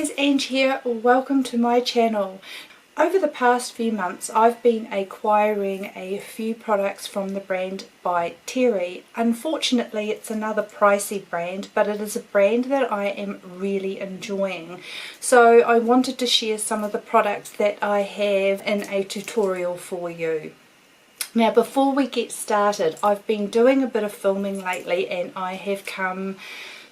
guys, Ange here. Welcome to my channel. Over the past few months I've been acquiring a few products from the brand Parti-Pris. Unfortunately it's another pricey brand, but it is a brand that I am really enjoying. So I wanted to share some of the products that I have in a tutorial for you. Now before we get started, I've been doing a bit of filming lately and I have come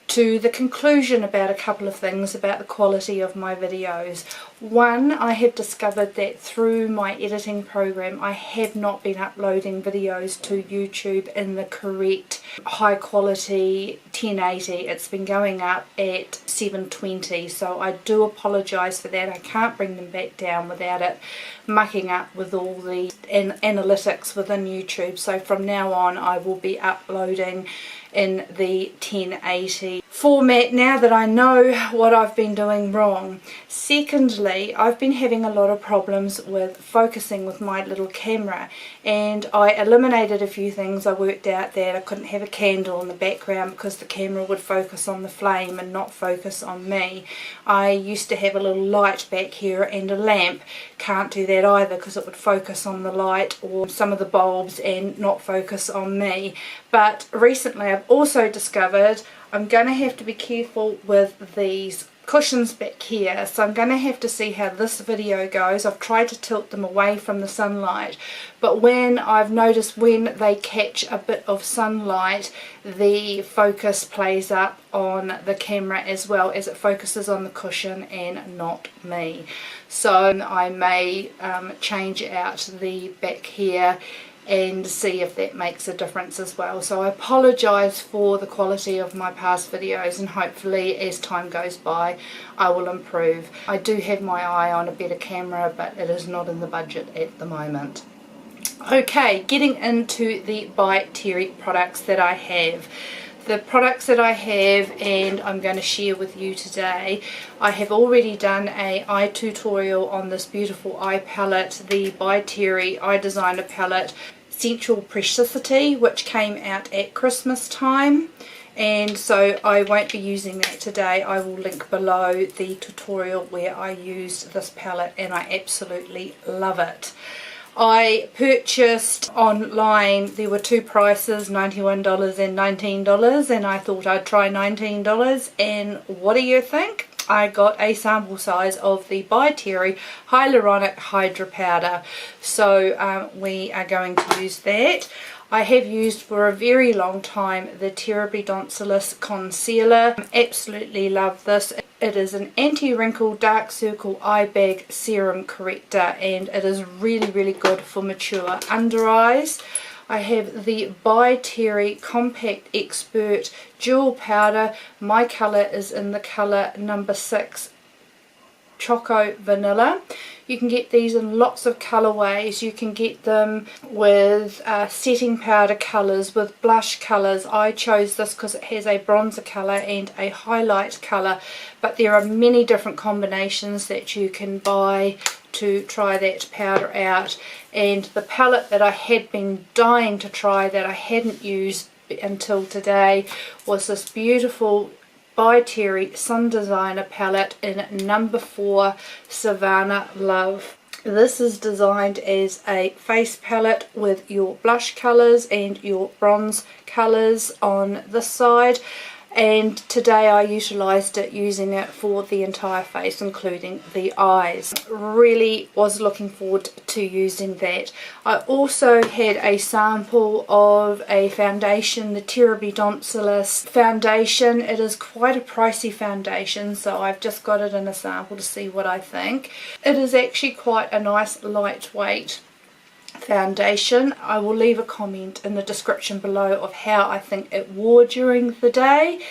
to the conclusion about a couple of things about the quality of my videos. One, I have discovered that through my editing program I have not been uploading videos to YouTube in the correct high quality 1080. It's been going up at 720, so I do apologise for that. I can't bring them back down without it mucking up with all the analytics within YouTube. So from now on I will be uploading in the 1080 format now that I know what I've been doing wrong. Secondly, I've been having a lot of problems with focusing with my little camera, and I eliminated a few things. I worked out that I couldn't have a candle in the background because the camera would focus on the flame and not focus on me. I used to have a little light back here and a lamp. Can't do that either because it would focus on the light or some of the bulbs and not focus on me. But recently I've also discovered I'm going to have to be careful with these cushions back here, so I'm going to have to see how this video goes. I've tried to tilt them away from the sunlight, but when I've noticed when they catch a bit of sunlight, the focus plays up on the camera as well, as it focuses on the cushion and not me. So I may change out the back here and see if that makes a difference as well. So I apologise for the quality of my past videos, and hopefully as time goes by I will improve. I do have my eye on a better camera, but it is not in the budget at the moment. Okay, getting into the Parti-Pris products that I have. The products that I have and I'm going to share with you today, I have already done an eye tutorial on this beautiful eye palette, the Parti-Pris Eye Designer Palette Central Preciosity, which came out at Christmas time, and so I won't be using that today. I will link below the tutorial where I used this palette and I absolutely love it. I purchased online, there were two prices, $91 and $19, and I thought I'd try $19, and what do you think? I got a sample size of the Parti-Pris Hyaluronic Hydra Powder, so we are going to use that. I have used for a very long time the Preciosity Concealer. Absolutely love this. It is an anti-wrinkle dark circle eye bag serum corrector, and it is really good for mature under eyes. I have the Parti-Pris Compact Expert Jewel Powder. My colour is in the colour number 6 Choco Vanilla. You can get these in lots of colourways. You can get them with setting powder colours, with blush colours. I chose this because it has a bronzer colour and a highlight colour, but there are many different combinations that you can buy to try that powder out. And the palette that I had been dying to try that I hadn't used until today was this beautiful Parti-Pris Sun Designer palette in number 4 Savannah Love. This is designed as a face palette with your blush colours and your bronze colours on this side, and today I utilised it using it for the entire face including the eyes. Really was looking forward to using that. I also had a sample of a foundation, the Preciosity foundation. It is quite a pricey foundation, so I've just got it in a sample to see what I think. It is actually quite a nice lightweight foundation. I will leave a comment in the description below of how I think it wore during the day.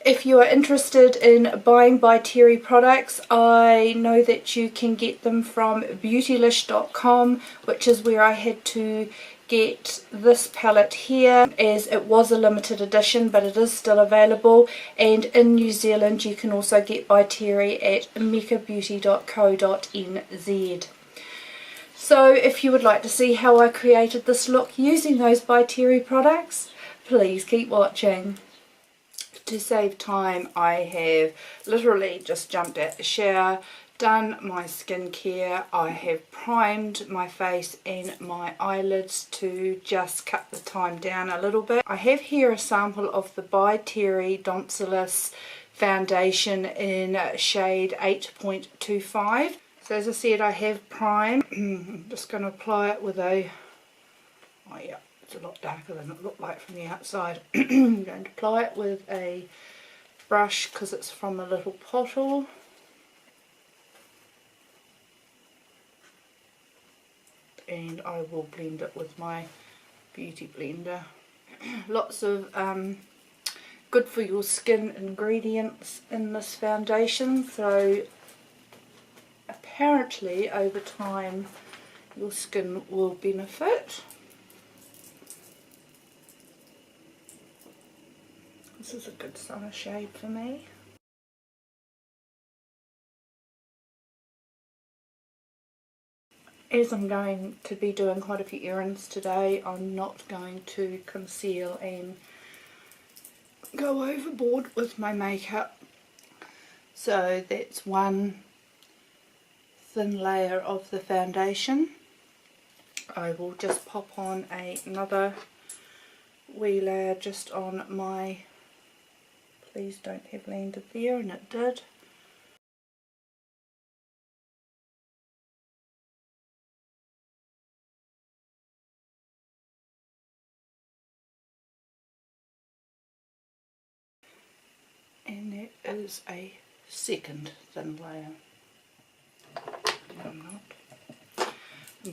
If you are interested in buying Parti-Pris products, I know that you can get them from beautylish.com, which is where I had to get this palette here, as it was a limited edition, but it is still available. And in New Zealand you can also get Parti-Pris at meccabeauty.co.nz. So if you would like to see how I created this look using those Parti-Pris products, please keep watching. To save time, I have literally just jumped out the shower, done my skincare. I have primed my face and my eyelids to just cut the time down a little bit. I have here a sample of the By Terry Doncelis foundation in shade 8.25. So as I said, I have primed. I'm just going to apply it with a, oh yeah, it's a lot darker than it looked like from the outside. I'm going to apply it with a brush because it's from a little bottle. And I will blend it with my beauty blender. Lots of good for your skin ingredients in this foundation, so apparently over time your skin will benefit. This is a good summer shade for me. As I'm going to be doing quite a few errands today, I'm not going to conceal and go overboard with my makeup. So that's one thin layer of the foundation. I will just pop on another wee layer just on my, please don't have landed there, and it did. And that is a second thin layer. I'm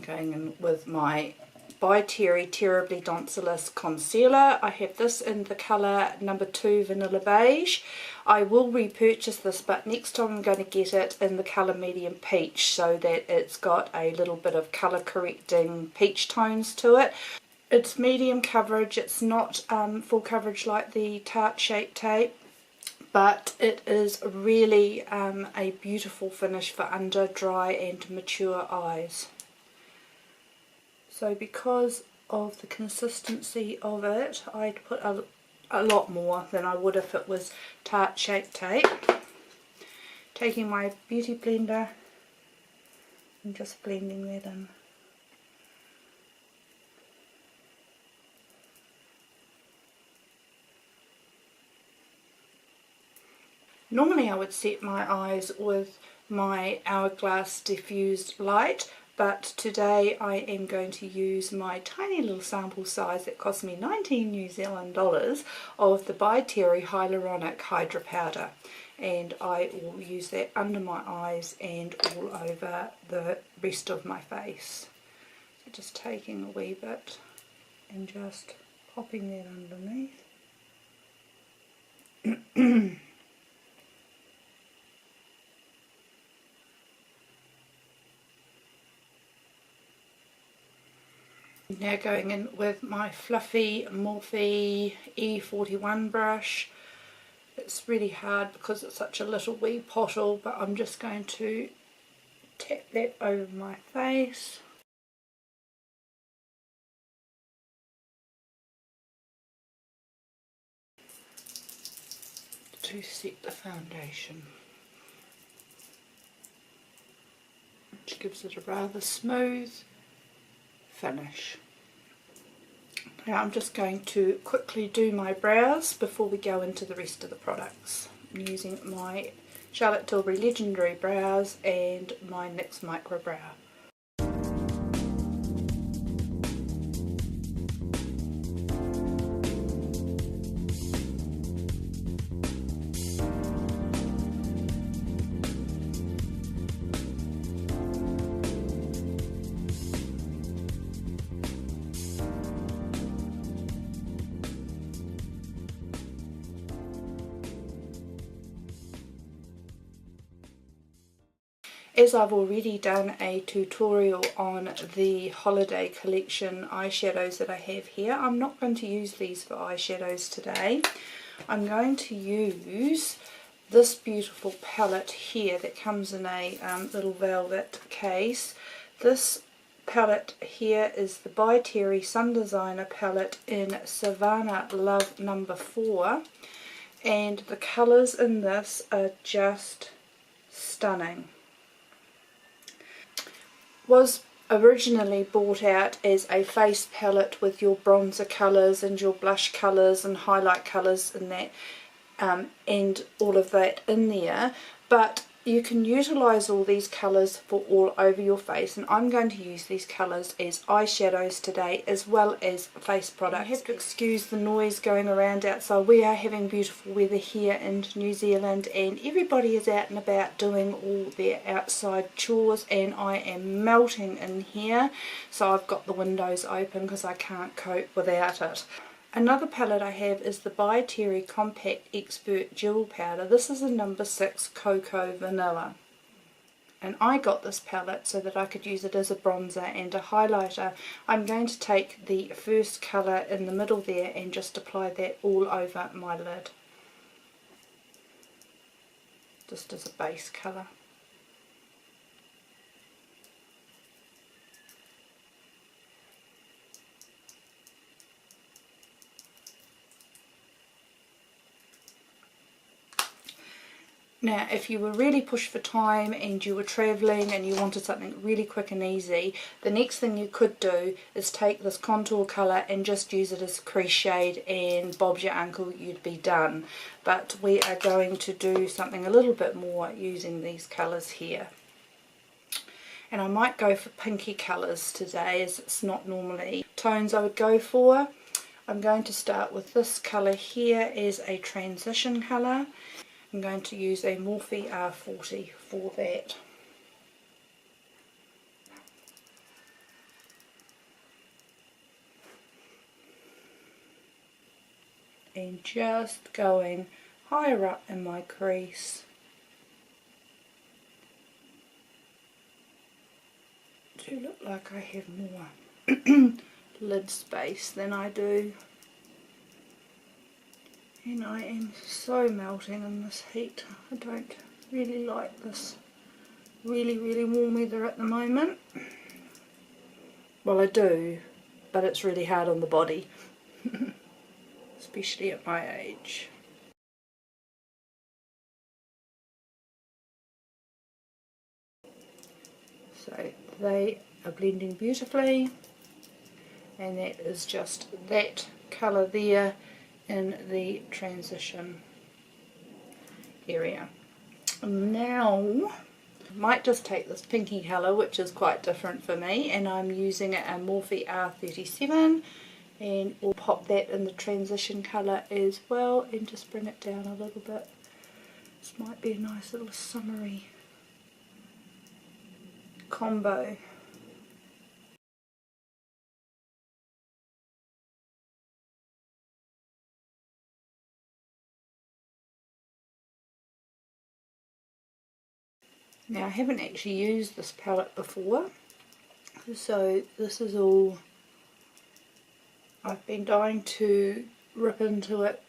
going in with my By Terry Terribly Doncelis Concealer. I have this in the colour number 2 Vanilla Beige. I will repurchase this, but next time I'm going to get it in the colour Medium Peach so that it's got a little bit of colour correcting peach tones to it. It's medium coverage, it's not full coverage like the Tarte Shape Tape, but it is really a beautiful finish for under dry and mature eyes. So because of the consistency of it, I'd put a lot more than I would if it was Tarte Shape Tape. Taking my beauty blender and just blending that in. Normally I would set my eyes with my Hourglass diffused light, but today I am going to use my tiny little sample size that cost me 19 New Zealand dollars of the By Terry Hyaluronic Hydra Powder, and I will use that under my eyes and all over the rest of my face. So just taking a wee bit and just popping that underneath. Now going in with my fluffy Morphe E41 brush. It's really hard because it's such a little wee pottle, but I'm just going to tap that over my face. To set the foundation, which gives it a rather smooth finish. Now I'm just going to quickly do my brows before we go into the rest of the products. I'm using my Charlotte Tilbury Legendary Brows and my NYX Micro Brow. As I've already done a tutorial on the holiday collection eyeshadows that I have here, I'm not going to use these for eyeshadows today. I'm going to use this beautiful palette here that comes in a little velvet case. This palette here is the By Terry Sun Designer palette in Savannah Love number 4. and the colours in this are just stunning. Was originally bought out as a face palette with your bronzer colours and your blush colours and highlight colours and that, and all of that in there, but you can utilise all these colours for all over your face, and I'm going to use these colours as eyeshadows today as well as face products. You have to excuse the noise going around outside. We are having beautiful weather here in New Zealand and everybody is out and about doing all their outside chores, and I am melting in here, so I've got the windows open because I can't cope without it. Another palette I have is the Parti-Pris Compact Expert Jewel Powder. This is a number 6 Cocoa Vanilla. And I got this palette so that I could use it as a bronzer and a highlighter. I'm going to take the first colour in the middle there and just apply that all over my lid. Just as a base colour. Now, if you were really pushed for time and you were travelling and you wanted something really quick and easy, the next thing you could do is take this contour colour and just use it as a crease shade, and Bob's your uncle, you'd be done. But we are going to do something a little bit more using these colours here. And I might go for pinky colours today, as it's not normally tones I would go for. I'm going to start with this colour here as a transition colour. I'm going to use a Morphe R40 for that. And just going higher up in my crease to look like I have more lid space than I do. And I am so melting in this heat. I don't really like this really warm weather at the moment. Well, I do, but it's really hard on the body, especially at my age. So they are blending beautifully, and that is just that colour there in the transition area. Now I might just take this pinky colour, which is quite different for me, and I'm using a Morphe R37, and we'll pop that in the transition colour as well and just bring it down a little bit. This might be a nice little summery combo. Now, I haven't actually used this palette before, so this is all I've been dying to rip into it,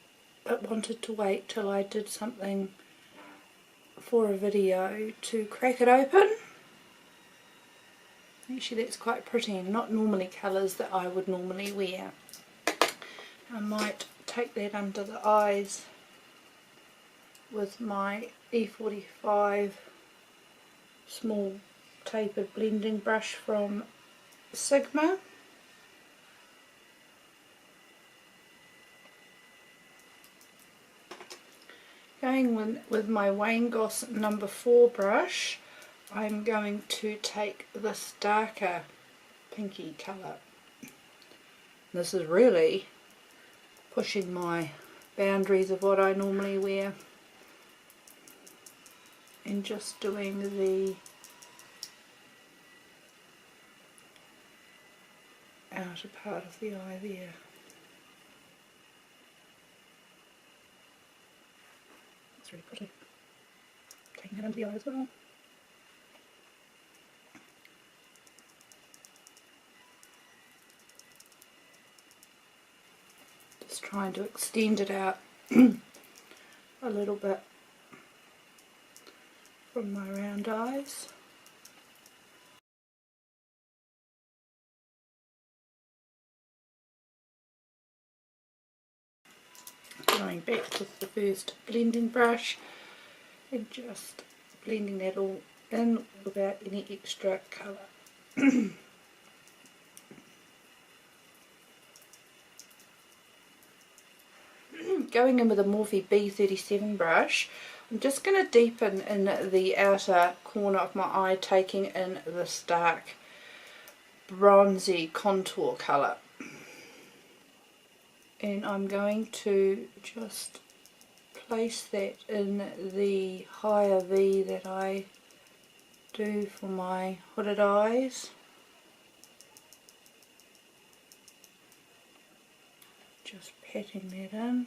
but wanted to wait till I did something for a video to crack it open. Actually, that's quite pretty, and not normally colours that I would normally wear. I might take that under the eyes with my E45 small tapered blending brush from Sigma. Going with my Wayne Goss number 4 brush, I'm going to take this darker pinky colour. This is really pushing my boundaries of what I normally wear, and just doing the outer part of the eye there. It's really pretty. Taking it under the eye as well. Just trying to extend it out a little bit from my round eyes. going back with the first blending brush and just blending that all in without any extra colour. Going in with a Morphe B37 brush, I'm just going to deepen in the outer corner of my eye, taking in this dark bronzy contour colour. And I'm going to just place that in the higher V that I do for my hooded eyes. Just patting that in.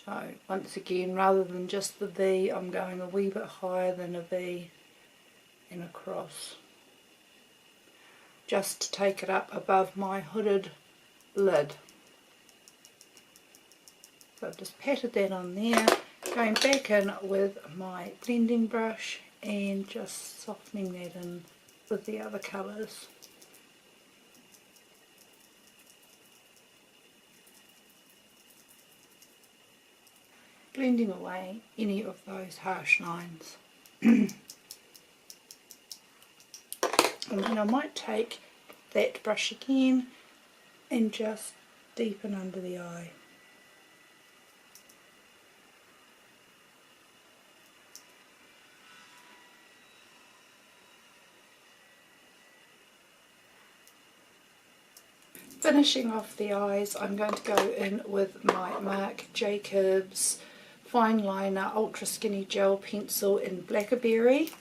So once again, rather than just the V, I'm going a wee bit higher than a V and across, just to take it up above my hooded lid. So I've just patted that on there, going back in with my blending brush and just softening that in with the other colours. Blending away any of those harsh lines. And then I might take that brush again and just deepen under the eye. Finishing off the eyes, I'm going to go in with my Marc Jacobs Fine Liner Ultra Skinny Gel Pencil in Blackberry,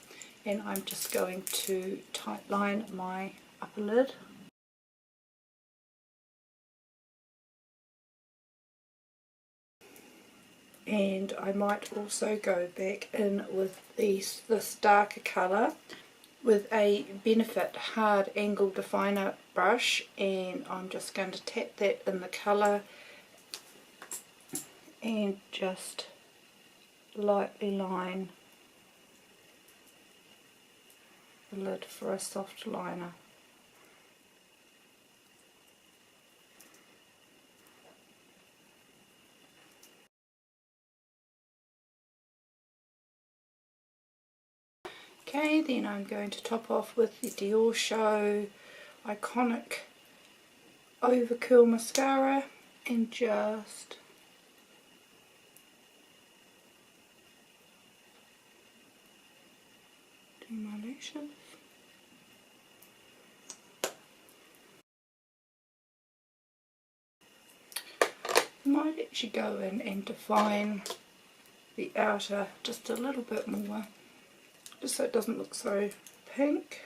and I'm just going to tightline my upper lid. And I might also go back in with this darker colour with a Benefit Hard Angle Definer brush, and I'm just going to tap that in the colour and just lightly line the lid for a soft liner. Okay, then I'm going to top off with the Dior Show Iconic Overcurl Mascara and just do my lashes. I might actually go in and define the outer just a little bit more, just so it doesn't look so pink.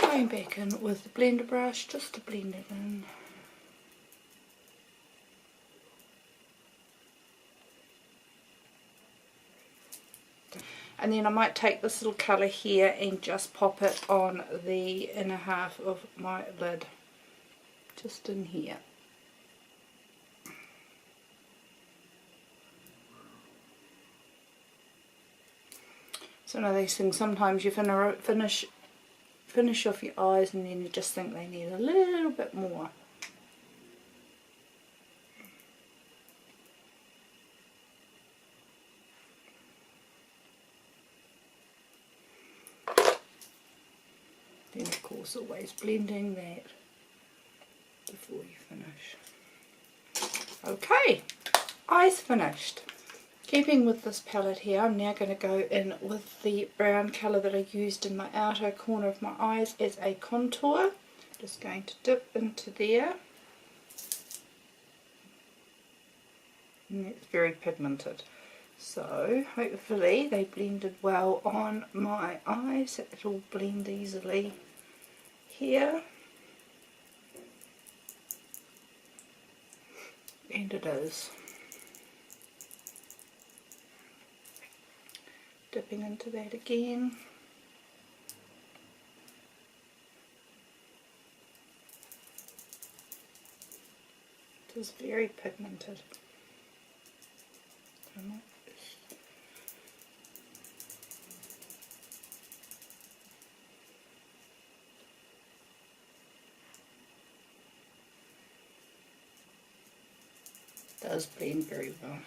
Going back in with the blender brush just to blend it in. And then I might take this little colour here and just pop it on the inner half of my lid, just in here. So one of these things, sometimes you finish off your eyes and then you just think they need a little bit more. Then of course always blending that before you finish. Okay, eyes finished. Keeping with this palette here, I'm now going to go in with the brown colour that I used in my outer corner of my eyes as a contour. Just going to dip into there. And it's very pigmented. So hopefully they blended well on my eyes. It'll blend easily here. And it is. Dipping into that again. It is very pigmented. It does blend very well.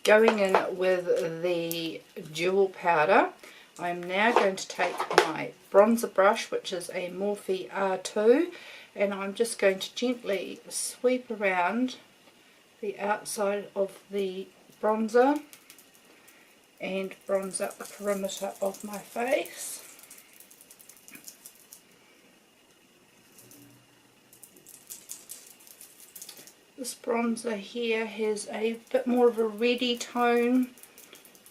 Going in with the jewel powder, I'm now going to take my bronzer brush, which is a Morphe R2, and I'm just going to gently sweep around the outside of the bronzer and bronze up the perimeter of my face. This bronzer here has a bit more of a reddy tone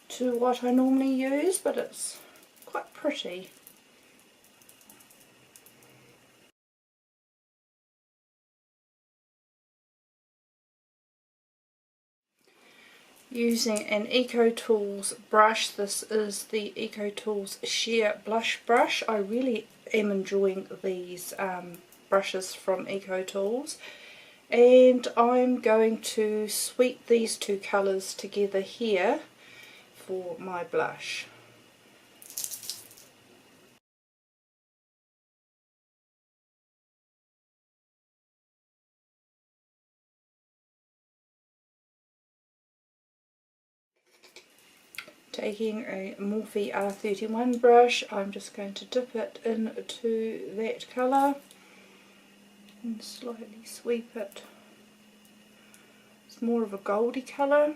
to what I normally use, but it's quite pretty. Using an EcoTools brush, this is the EcoTools Sheer Blush Brush. I really am enjoying these brushes from EcoTools. And I'm going to sweep these two colours together here for my blush. Taking a Morphe R31 brush, I'm just going to dip it into that colour and slightly sweep it. It's more of a goldy colour.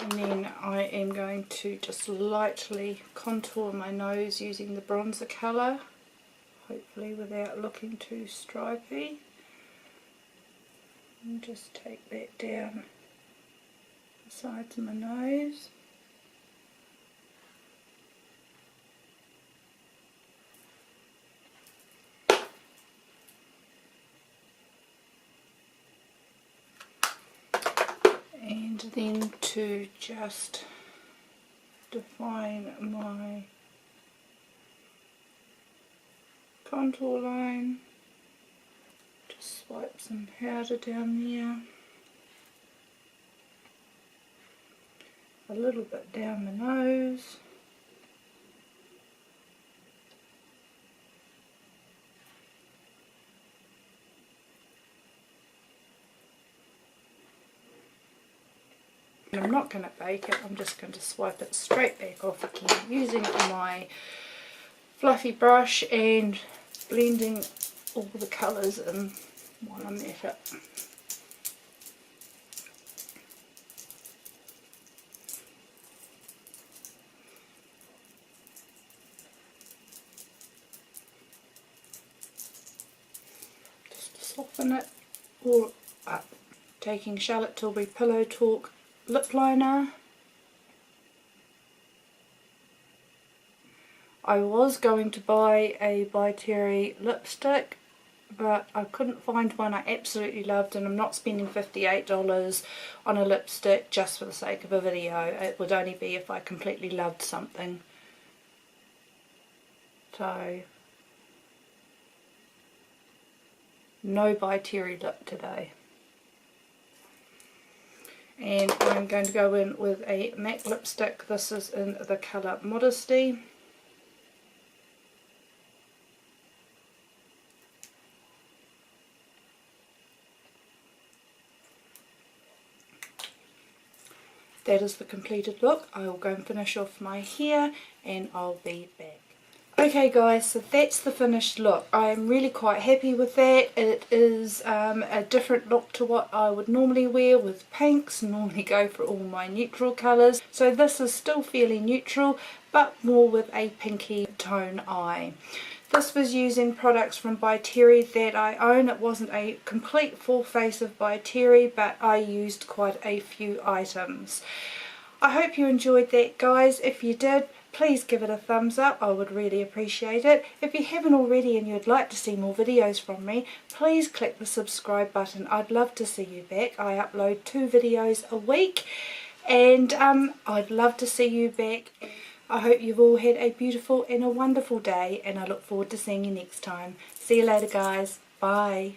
And then I am going to just lightly contour my nose using the bronzer colour, hopefully without looking too stripy. And just take that down the sides of my nose. And then to just define my contour line, just swipe some powder down there, a little bit down the nose, I'm not going to bake it, I'm just going to swipe it straight back off again using my fluffy brush and blending all the colours in while I'm at it. Just to soften it all up. Taking Charlotte Tilbury Pillow Talk lip liner. I was going to buy a By Terry lipstick, but I couldn't find one I absolutely loved, and I'm not spending $58 on a lipstick just for the sake of a video. It would only be if I completely loved something. So, no By Terry lip today. And I'm going to go in with a MAC lipstick. This is in the colour Modesty. That is the completed look. I will go and finish off my hair and I'll be back. Okay guys, so that's the finished look. I am really quite happy with that. It is a different look to what I would normally wear with pinks. Normally go for all my neutral colours. So this is still fairly neutral, but more with a pinky tone eye. This was using products from By Terry that I own. It wasn't a complete full face of By Terry, but I used quite a few items. I hope you enjoyed that guys. If you did, please give it a thumbs up. I would really appreciate it. If you haven't already and you'd like to see more videos from me, please click the subscribe button. I'd love to see you back. I upload 2 videos a week, and I'd love to see you back. I hope you've all had a beautiful and a wonderful day, and I look forward to seeing you next time. See you later, guys. Bye.